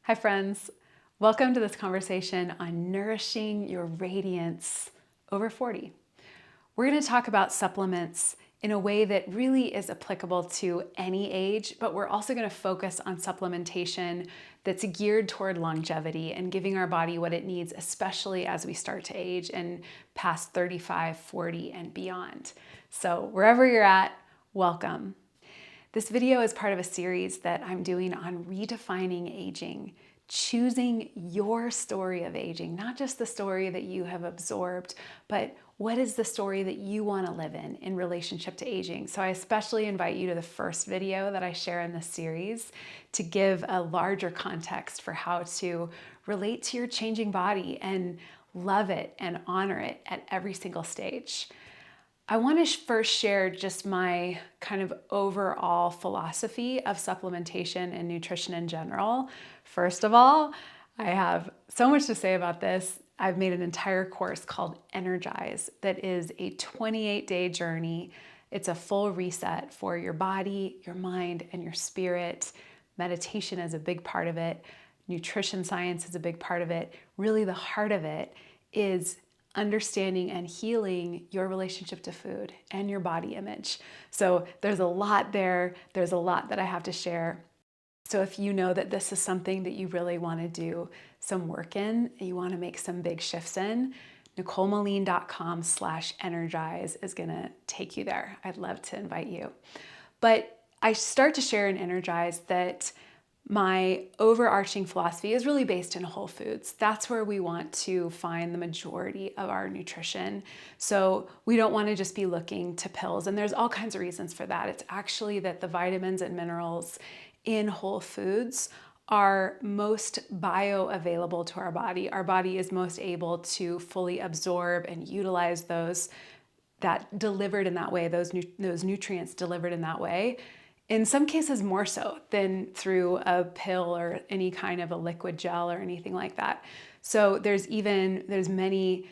Hi friends, welcome to this conversation on nourishing your radiance over 40. We're going to talk about supplements in a way that really is applicable to any age, but we're also going to focus on supplementation that's geared toward longevity and giving our body what it needs, especially as we start to age and past 35, 40, and beyond. So wherever you're at, welcome. This video is part of a series that I'm doing on redefining aging, choosing your story of aging, not just the story that you have absorbed, but what is the story that you want to live in relationship to aging. So I especially invite you to the first video that I share in this series to give a larger context for how to relate to your changing body and love it and honor it at every single stage. I want to first share just my kind of overall philosophy of supplementation and nutrition in general. First of all, I have so much to say about this. I've made an entire course called Energize that is a 28-day journey. It's a full reset for your body, your mind, and your spirit. Meditation is a big part of it. Nutrition science is a big part of it. Really, the heart of it is understanding and healing your relationship to food and your body image. So there's a lot there. There's a lot that I have to share. So if you know that this is something that you really want to do some work in, and you want to make some big shifts in, NicoleMeline.com/energize is going to take you there. I'd love to invite you. But I start to share in Energize that my overarching philosophy is really based in whole foods. That's where we want to find the majority of our nutrition. So we don't want to just be looking to pills. And there's all kinds of reasons for that. It's actually that the vitamins and minerals in whole foods are most bioavailable to our body. Our body is most able to fully absorb and utilize those that delivered in that way, those nutrients delivered in that way. In some cases more so than through a pill or any kind of a liquid gel or anything like that. So there's many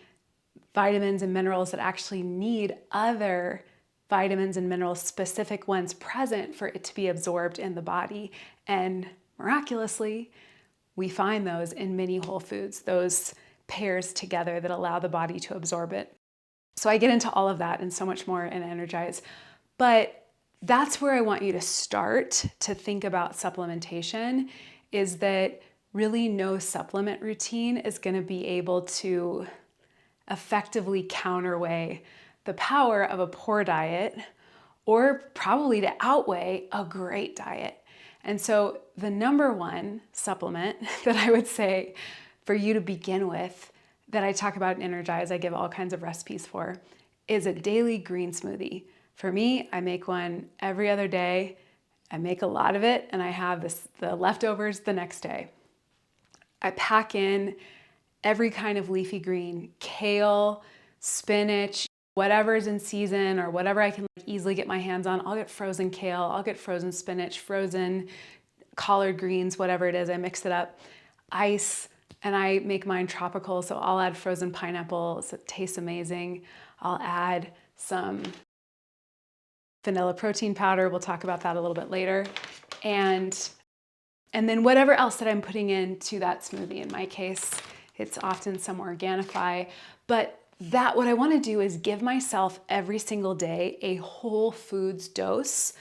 vitamins and minerals that actually need other vitamins and minerals, specific ones present for it to be absorbed in the body. And miraculously, we find those in many whole foods, those pairs together that allow the body to absorb it. So I get into all of that and so much more in Energize. But that's where I want you to start to think about supplementation, is that really no supplement routine is going to be able to effectively counterweigh the power of a poor diet, or probably to outweigh a great diet. And so the number one supplement that I would say for you to begin with, that I talk about in Energize, I give all kinds of recipes for, is a daily green smoothie. For me, I make one every other day. I make a lot of it, and I have the leftovers the next day. I pack in every kind of leafy green, kale, spinach, whatever's in season or whatever I can easily get my hands on. I'll get frozen kale, I'll get frozen spinach, frozen collard greens, whatever it is, I mix it up. Ice, and I make mine tropical, so I'll add frozen pineapple, so it tastes amazing. I'll add some vanilla protein powder. We'll talk about that a little bit later. And then whatever else that I'm putting into that smoothie. In my case, it's often some Organifi. But what I want to do is give myself every single day a whole foods dose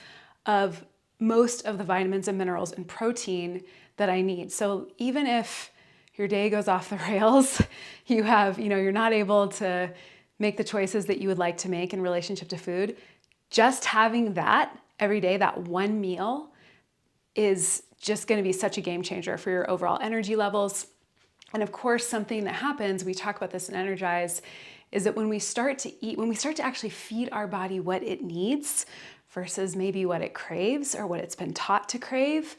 of most of the vitamins and minerals and protein that I need. So even if your day goes off the rails, you're not able to make the choices that you would like to make in relationship to food, just having that every day, that one meal, is just going to be such a game changer for your overall energy levels. And of course, something that happens, we talk about this in Energize, is that when we start to eat, when we start to actually feed our body what it needs versus maybe what it craves or what it's been taught to crave,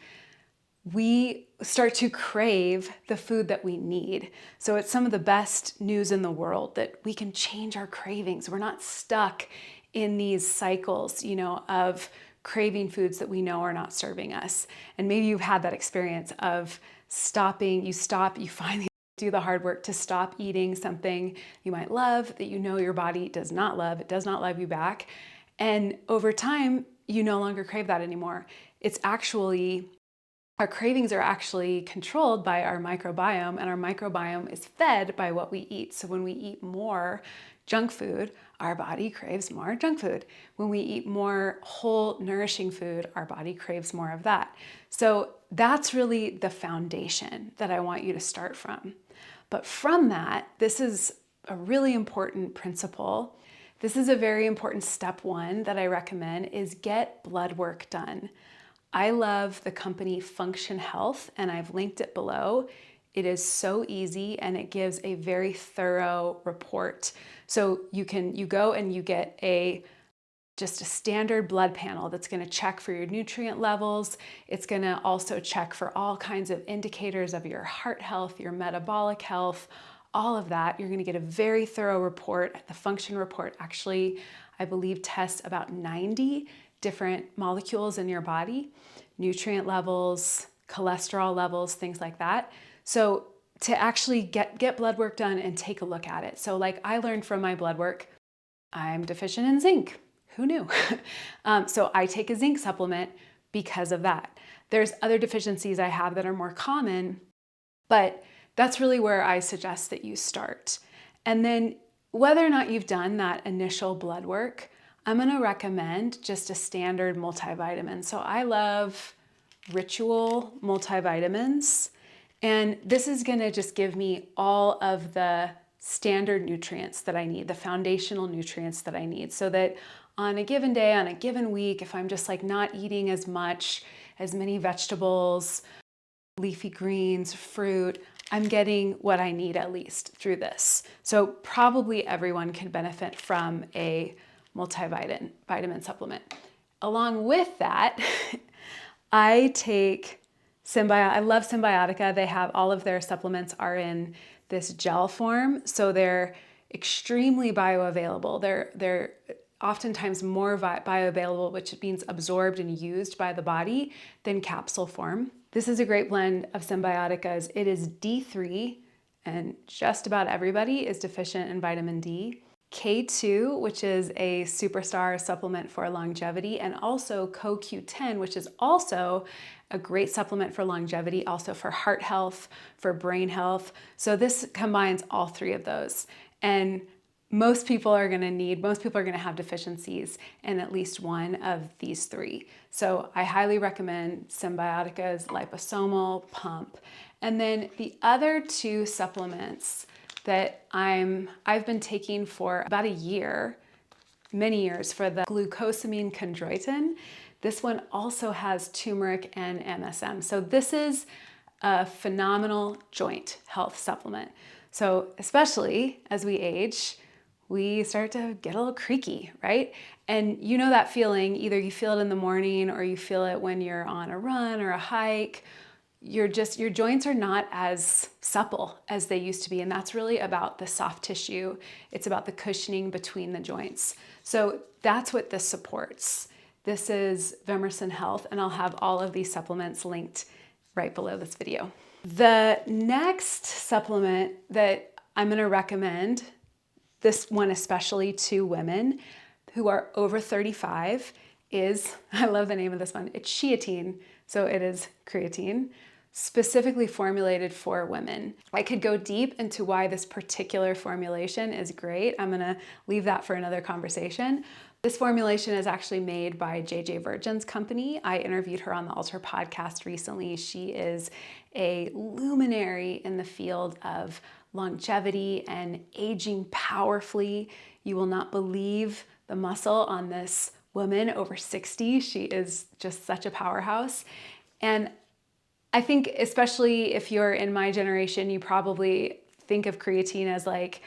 we start to crave the food that we need. So it's some of the best news in the world that we can change our cravings. We're not stuck in these cycles, of craving foods that we know are not serving us. And maybe you've had that experience of stopping, you finally do the hard work to stop eating something you might love that your body does not love. It does not love you back. And over time, you no longer crave that anymore. It's actually Our cravings are actually controlled by our microbiome, and our microbiome is fed by what we eat. So when we eat more junk food, our body craves more junk food. When we eat more whole, nourishing food, our body craves more of that. So that's really the foundation that I want you to start from. But from that, this is a really important principle. This is a very important step one that I recommend is get blood work done. I love the company Function Health, and I've linked it below. It is so easy and it gives a very thorough report. So you go and you get just a standard blood panel that's going to check for your nutrient levels. It's going to also check for all kinds of indicators of your heart health, your metabolic health, all of that. You're going to get a very thorough report. The Function report actually, I believe, tests about 90 different molecules in your body, nutrient levels, cholesterol levels, things like that. So to actually get blood work done and take a look at it. So like I learned from my blood work, I'm deficient in zinc. Who knew? So I take a zinc supplement because of that. There's other deficiencies I have that are more common, but that's really where I suggest that you start. And then whether or not you've done that initial blood work, I'm going to recommend just a standard multivitamin. So I love Ritual multivitamins, and this is going to just give me all of the standard nutrients that I need, the foundational nutrients that I need, so that on a given day, on a given week, if I'm just like not eating as many vegetables, leafy greens, fruit, I'm getting what I need at least through this. So probably everyone can benefit from a multivitamin supplement. Along with that, I take I love Symbiotica. They have all of their supplements are in this gel form, so they're extremely bioavailable. They're oftentimes more bioavailable, which means absorbed and used by the body, than capsule form. This is a great blend of Symbioticas. It is D3, and just about everybody is deficient in vitamin D. K2, which is a superstar supplement for longevity, and also CoQ10, which is also a great supplement for longevity, also for heart health, for brain health. So this combines all three of those. And most people are going to have deficiencies in at least one of these three. So I highly recommend Symbiotica's liposomal pump. And then the other two supplements that I've been taking for about a year, many years, for the glucosamine chondroitin. This one also has turmeric and MSM. So this is a phenomenal joint health supplement. So especially as we age, we start to get a little creaky, right? And you know that feeling, either you feel it in the morning or you feel it when you're on a run or a hike. Your joints are not as supple as they used to be, and that's really about the soft tissue. It's about the cushioning between the joints. So that's what this supports. This is Vemerson Health, and I'll have all of these supplements linked right below this video. The next supplement that I'm going to recommend, this one especially to women who are over 35, is, I love the name of this one, it's Sheatine. So it is creatine, specifically formulated for women. I could go deep into why this particular formulation is great. I'm gonna leave that for another conversation. This formulation is actually made by JJ Virgin's company. I interviewed her on the Alter podcast recently. She is a luminary in the field of longevity and aging powerfully. You will not believe the muscle on this woman over 60. She is just such a powerhouse. And I think especially if you're in my generation, you probably think of creatine as like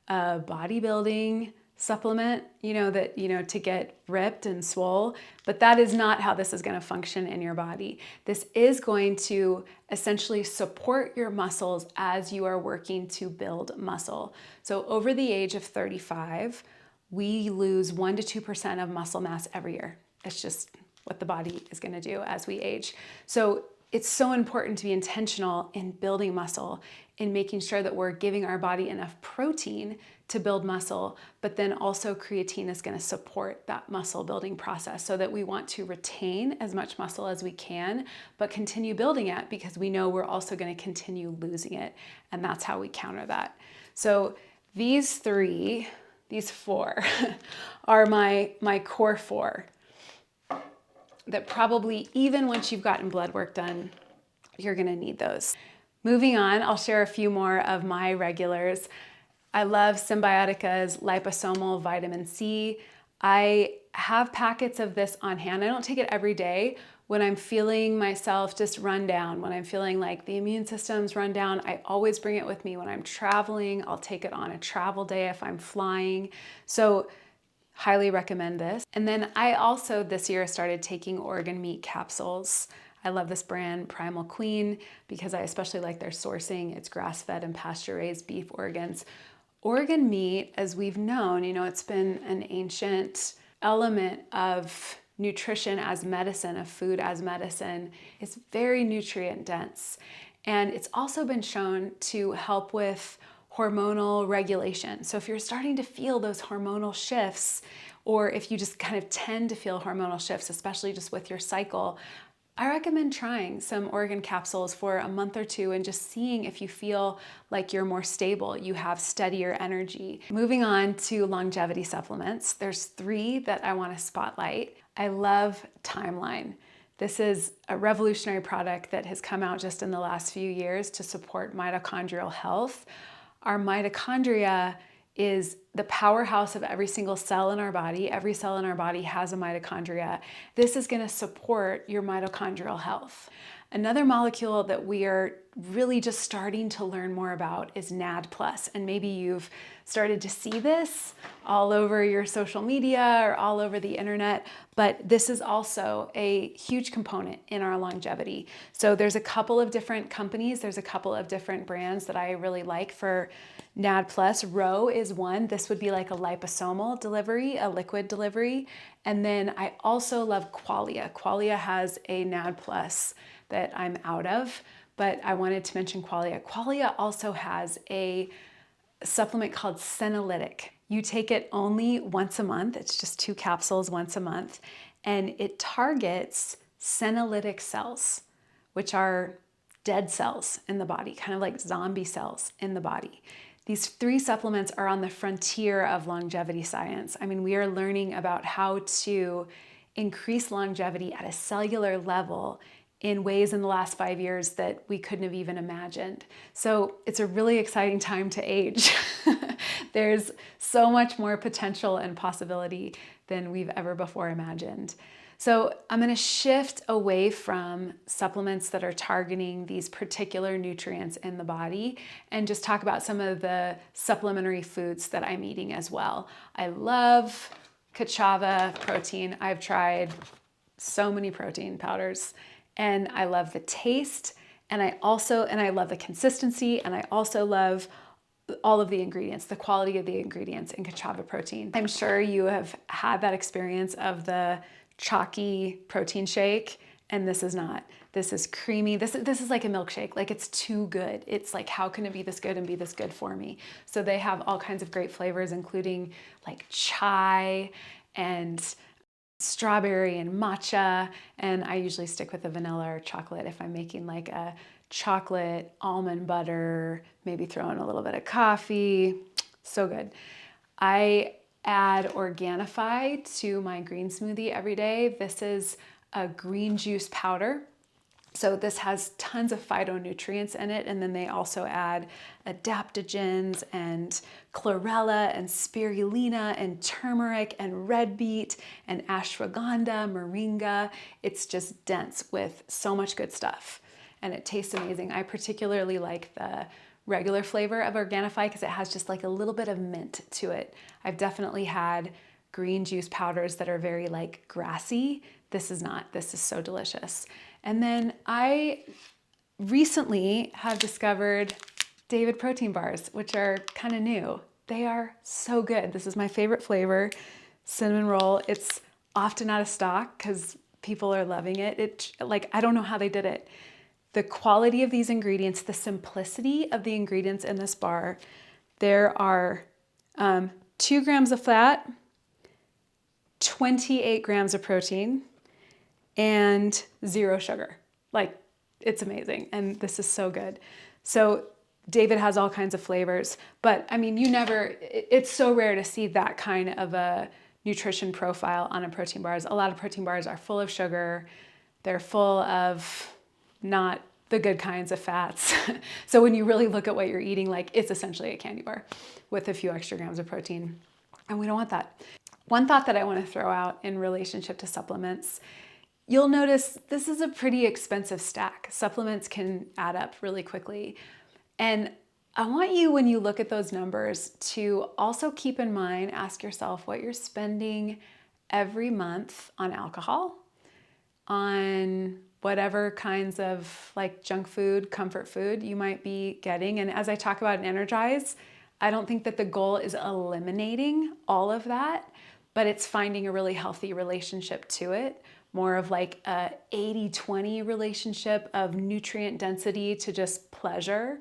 a bodybuilding supplement, to get ripped and swole, but that is not how this is going to function in your body. This is going to essentially support your muscles as you are working to build muscle. So over the age of 35, we lose 1 to 2% of muscle mass every year. It's just what the body is going to do as we age. So it's so important to be intentional in building muscle, in making sure that we're giving our body enough protein to build muscle, but then also creatine is going to support that muscle building process, so that we want to retain as much muscle as we can, but continue building it, because we know we're also going to continue losing it. And that's how we counter that. So these four are my core four that probably, even once you've gotten blood work done, you're gonna need those. Moving on, I'll share a few more of my regulars. I love Symbiotica's liposomal vitamin C. I have packets of this on hand. I don't take it every day. When I'm feeling myself just run down, when I'm feeling like the immune system's run down, I always bring it with me. When I'm traveling, I'll take it on a travel day if I'm flying. So highly recommend this. And then I also this year started taking organ meat capsules. I love this brand, Primal Queen, because I especially like their sourcing. It's grass-fed and pasture-raised beef organs. Organ meat, as we've known, it's been an ancient element of nutrition as medicine, of food as medicine. It's very nutrient dense. And it's also been shown to help with hormonal regulation. So if you're starting to feel those hormonal shifts, or if you just kind of tend to feel hormonal shifts, especially just with your cycle, I recommend trying some organ capsules for a month or two and just seeing if you feel like you're more stable, you have steadier energy. Moving on to longevity supplements, there's 3 that I want to spotlight. I love Timeline. This is a revolutionary product that has come out just in the last few years to support mitochondrial health. Our mitochondria is the powerhouse of every single cell in our body. Every cell in our body has a mitochondria. This is going to support your mitochondrial health. Another molecule that we are really just starting to learn more about is NAD+. And maybe you've started to see this all over your social media or all over the internet, but this is also a huge component in our longevity. So there's a couple of different companies, there's a couple of different brands that I really like for NAD+. Row is one. This would be like a liposomal delivery, a liquid delivery. And then I also love Qualia. Qualia has a NAD+ that I'm out of, but I wanted to mention Qualia. Qualia also has a supplement called Senolytic. You take it only once a month. It's just 2 capsules once a month, and it targets senolytic cells, which are dead cells in the body, kind of like zombie cells in the body. These 3 supplements are on the frontier of longevity science. I mean, we are learning about how to increase longevity at a cellular level in ways in the last 5 years that we couldn't have even imagined. So it's a really exciting time to age. There's so much more potential and possibility than we've ever before imagined. So I'm going to shift away from supplements that are targeting these particular nutrients in the body and just talk about some of the supplementary foods that I'm eating as well. I love Kachava protein. I've tried so many protein powders, and I love the taste, and I love the consistency, and I also love all of the ingredients, the quality of the ingredients in Kachava protein. I'm sure you have had that experience of the chalky protein shake, and this is not. This is creamy. This is like a milkshake. Like, it's too good. It's like, how can it be this good and be this good for me? So they have all kinds of great flavors, including like chai and strawberry and matcha, and I usually stick with the vanilla or chocolate if I'm making like a chocolate almond butter, maybe throw in a little bit of coffee. So good. I add Organifi to my green smoothie every day. This is a green juice powder. So this has tons of phytonutrients in it, and then they also add adaptogens and chlorella and spirulina and turmeric and red beet and ashwagandha, moringa. It's just dense with so much good stuff, and it tastes amazing. I particularly like the regular flavor of Organifi because it has just like a little bit of mint to it. I've definitely had green juice powders that are very like grassy. This is not. This is so delicious. And then I recently have discovered David protein bars, which are kind of new. They are so good. This is my favorite flavor, cinnamon roll. It's often out of stock because people are loving it. I don't know how they did it. the quality of these ingredients, the simplicity of the ingredients in this bar. There are 2 grams of fat, 28 grams of protein, and 0 sugar. Like, it's amazing. And this is so good. So David has all kinds of flavors, but I mean, it's so rare to see that kind of a nutrition profile on a protein bars. A lot of protein bars are full of sugar. They're full of not the good kinds of fats. So when you really look at what you're eating, like, it's essentially a candy bar with a few extra grams of protein. And we don't want that. One thought that I want to throw out in relationship to supplements, you'll notice this is a pretty expensive stack. Supplements can add up really quickly. And I want you, when you look at those numbers, to also keep in mind, ask yourself what you're spending every month on alcohol, on whatever kinds of like junk food, comfort food you might be getting. And as I talk about in Energize, I don't think that the goal is eliminating all of that, but it's finding a really healthy relationship to it, more of like a 80-20 relationship of nutrient density to just pleasure.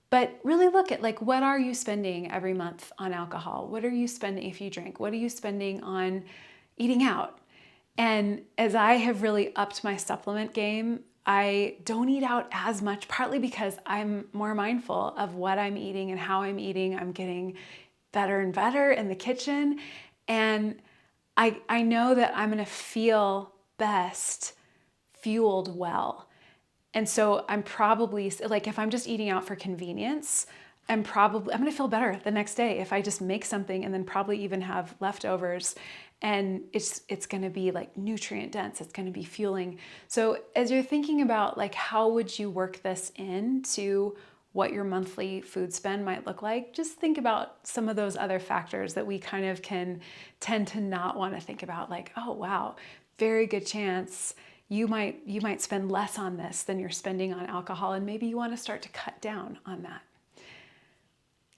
But really look at, like, what are you spending every month on alcohol? What are you spending if you drink? What are you spending on eating out? And as I have really upped my supplement game, I don't eat out as much, partly because I'm more mindful of what I'm eating and how I'm eating. I'm getting better and better in the kitchen. And I know that I'm gonna feel best fueled well. And so I'm probably, like, if I'm just eating out for convenience, I'm gonna feel better the next day if I just make something and then probably even have leftovers. And it's gonna be like nutrient dense, it's gonna be fueling. So as you're thinking about, like, how would you work this into what your monthly food spend might look like, just think about some of those other factors that we kind of can tend to not want to think about, like, oh wow, very good chance you might spend less on this than you're spending on alcohol, and maybe you want to start to cut down on that.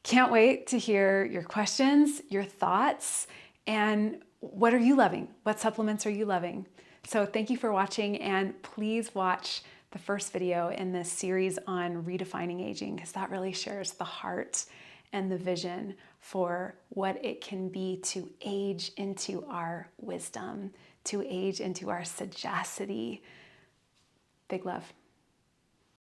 Can't wait to hear your questions, your thoughts, and what are you loving? What supplements are you loving? So thank you for watching, and please watch the first video in this series on redefining aging, because that really shares the heart and the vision for what it can be to age into our wisdom, to age into our sagacity. Big love.